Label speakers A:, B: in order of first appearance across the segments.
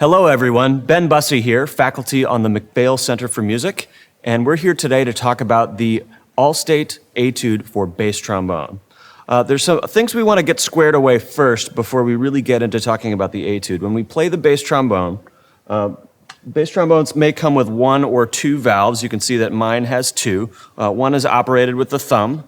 A: Hello, everyone. Ben Bussey here, faculty on the McPhail Center for Music, and we're here today to talk about the all-state etude for bass trombone. There's some things we want to get squared away first before we really get into talking about the etude. When we play the bass trombones may come with one or two valves. You can see that mine has two. One is operated with the thumb,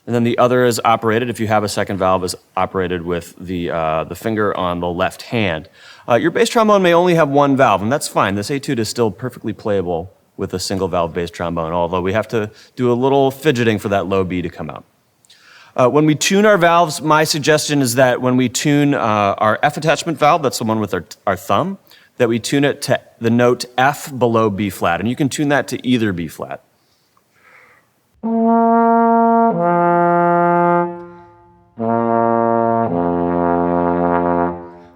A: and then the other is operated, if you have a second valve, is operated with the finger on the left hand. Your bass trombone may only have one valve, and that's fine. This etude is still perfectly playable with a single valve bass trombone, although we have to do a little fidgeting for that low B to come out. When we tune our valves, my suggestion is that when we tune our F attachment valve, that's the one with our thumb, that we tune it to the note F below B flat, and you can tune that to either B flat.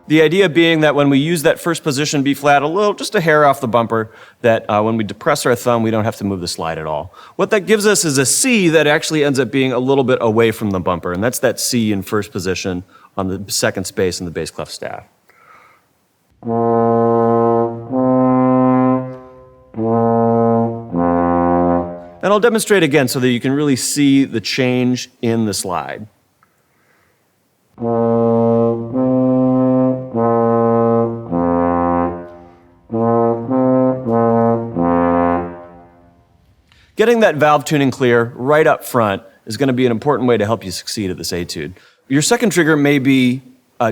A: The idea being that when we use that first position B flat just a hair off the bumper, that when we depress our thumb, we don't have to move the slide at all. What that gives us is a C that actually ends up being a little bit away from the bumper, and that's that C in first position on the second space in the bass clef staff. And I'll demonstrate again so that you can really see the change in the slide. Getting that valve tuning clear right up front is going to be an important way to help you succeed at this etude. Your second trigger may be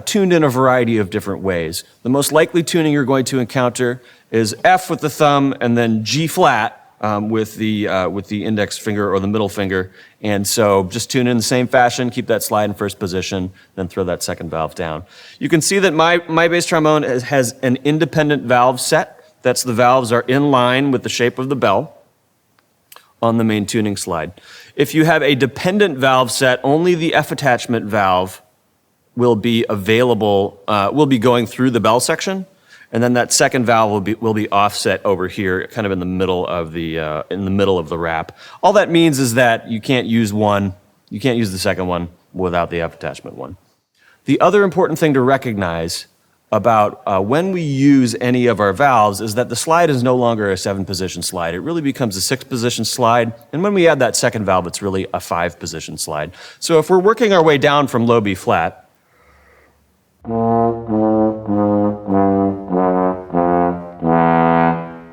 A: tuned in a variety of different ways. The most likely tuning you're going to encounter is F with the thumb and then G flat with the index finger or the middle finger. And so just tune in the same fashion, keep that slide in first position, then throw that second valve down. You can see that my bass trombone has an independent valve set. That's the valves are in line with the shape of the bell on the main tuning slide. If you have a dependent valve set, only the F attachment valve will be available, will be going through the bell section, and then that second valve will be offset over here, kind of in the middle of the wrap. All that means is that you can't use the second one without the F attachment one. The other important thing to recognize about when we use any of our valves is that the slide is no longer a 7-position slide. It really becomes a 6-position slide, and when we add that second valve, it's really a 5-position slide. So if we're working our way down from low B flat,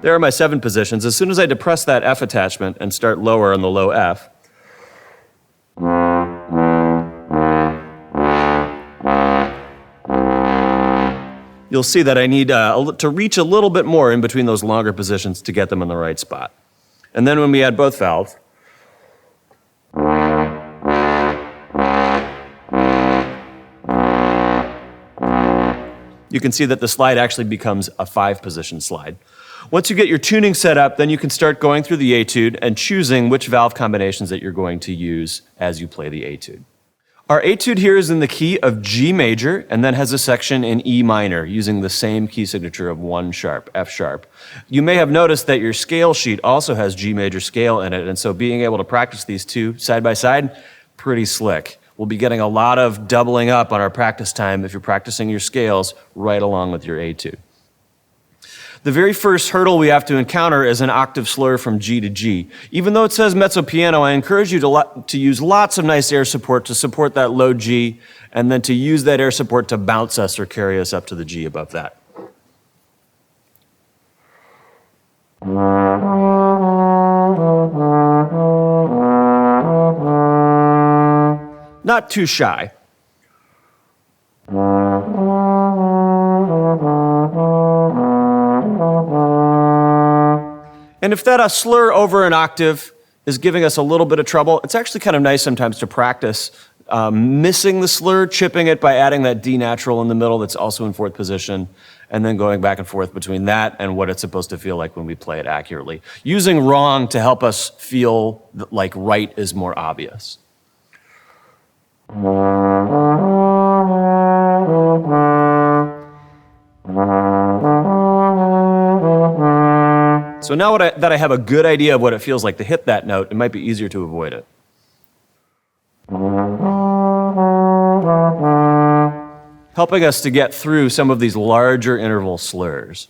A: there are my 7 positions. As soon as I depress that F attachment and start lower on the low F, you'll see that I need to reach a little bit more in between those longer positions to get them in the right spot. And then when we add both valves, you can see that the slide actually becomes a 5-position slide. Once you get your tuning set up, then you can start going through the etude and choosing which valve combinations that you're going to use as you play the etude. Our etude here is in the key of G major and then has a section in E minor using the same key signature of 1 sharp, F sharp. You may have noticed that your scale sheet also has G major scale in it, and so being able to practice these two side by side, pretty slick. We'll be getting a lot of doubling up on our practice time if you're practicing your scales right along with your etude. The very first hurdle we have to encounter is an octave slur from G to G. Even though it says mezzo piano, I encourage you to use lots of nice air support to support that low G, and then to use that air support to bounce us or carry us up to the G above that. Not too shy. And if that slur over an octave is giving us a little bit of trouble, it's actually kind of nice sometimes to practice missing the slur, chipping it by adding that D natural in the middle that's also in 4th position, and then going back and forth between that and what it's supposed to feel like when we play it accurately. Using wrong to help us feel like right is more obvious. So now that I have a good idea of what it feels like to hit that note, it might be easier to avoid it. helping us to get through some of these larger interval slurs.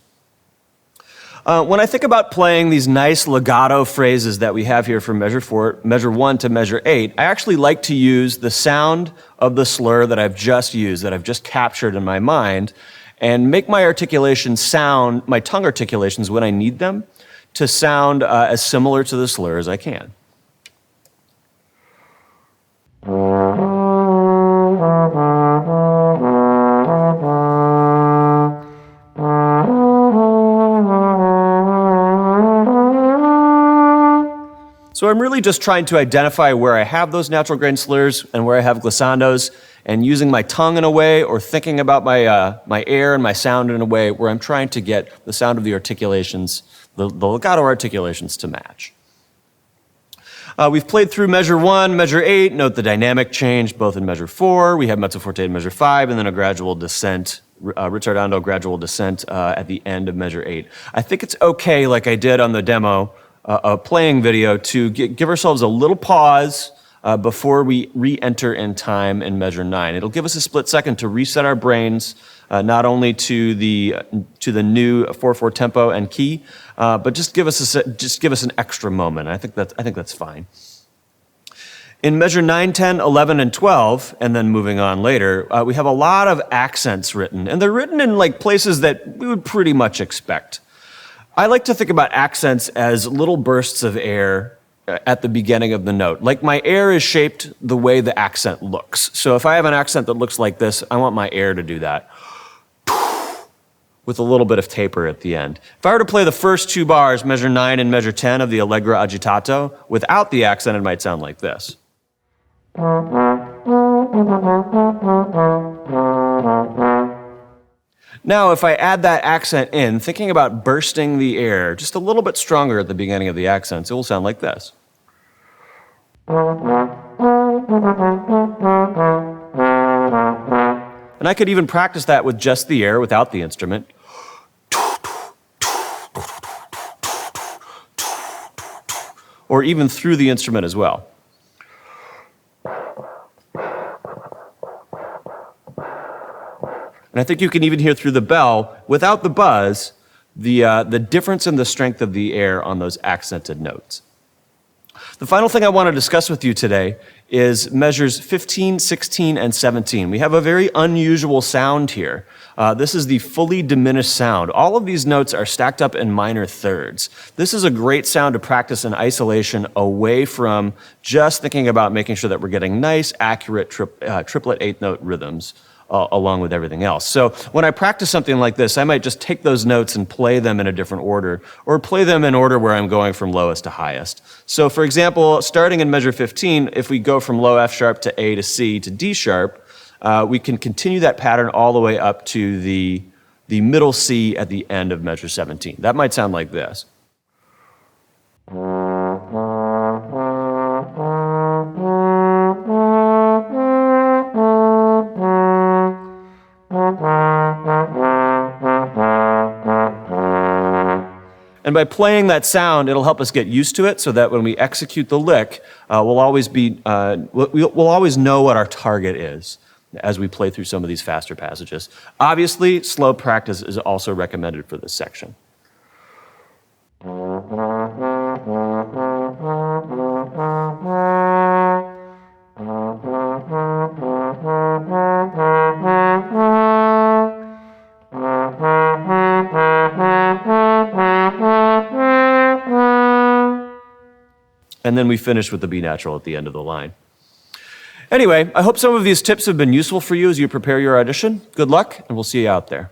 A: When I think about playing these nice legato phrases that we have here from measure 1 to measure 8, I actually like to use the sound of the slur that I've just used, that I've just captured in my mind, and make my articulations sound, my tongue articulations when I need them, to sound as similar to the slur as I can. So I'm really just trying to identify where I have those natural grain slurs and where I have glissandos, and using my tongue in a way, or thinking about my air and my sound in a way where I'm trying to get the sound of the articulations, the legato articulations, to match. We've played through measure 1, measure 8. Note the dynamic change both in measure 4. We have mezzo forte in measure 5, and then a gradual descent, ritardando gradual descent at the end of measure 8. I think it's okay, like I did on the demo, a playing video, to give ourselves a little pause before we re-enter in time in measure 9. It'll give us a split second to reset our brains, not only to the new 4/4 tempo and key, but just give us an extra moment. I think that's fine. In measure 9, 10, 11, and 12, and then moving on later, we have a lot of accents written, and they're written in like places that we would pretty much expect. I like to think about accents as little bursts of air at the beginning of the note. Like my air is shaped the way the accent looks. So if I have an accent that looks like this, I want my air to do that, with a little bit of taper at the end. If I were to play the first 2 bars, measure 9 and measure 10 of the Allegro agitato, without the accent, it might sound like this. Now, if I add that accent in, thinking about bursting the air just a little bit stronger at the beginning of the accents, it will sound like this. And I could even practice that with just the air, without the instrument. Or even through the instrument as well. And I think you can even hear through the bell, without the buzz, the difference in the strength of the air on those accented notes. The final thing I want to discuss with you today is measures 15, 16, and 17. We have a very unusual sound here. This is the fully diminished sound. All of these notes are stacked up in minor thirds. This is a great sound to practice in isolation, away from just thinking about making sure that we're getting nice, accurate triplet 8-note rhythms along with everything else. So when I practice something like this, I might just take those notes and play them in a different order, or play them in order where I'm going from lowest to highest. So for example, starting in measure 15, if we go from low F sharp to A to C to D sharp, we can continue that pattern all the way up to the middle C at the end of measure 17. That might sound like this. And by playing that sound, it'll help us get used to it, so that when we execute the lick, we'll always know what our target is as we play through some of these faster passages. Obviously, slow practice is also recommended for this section. And then we finish with the B natural at the end of the line. Anyway, I hope some of these tips have been useful for you as you prepare your audition. Good luck, and we'll see you out there.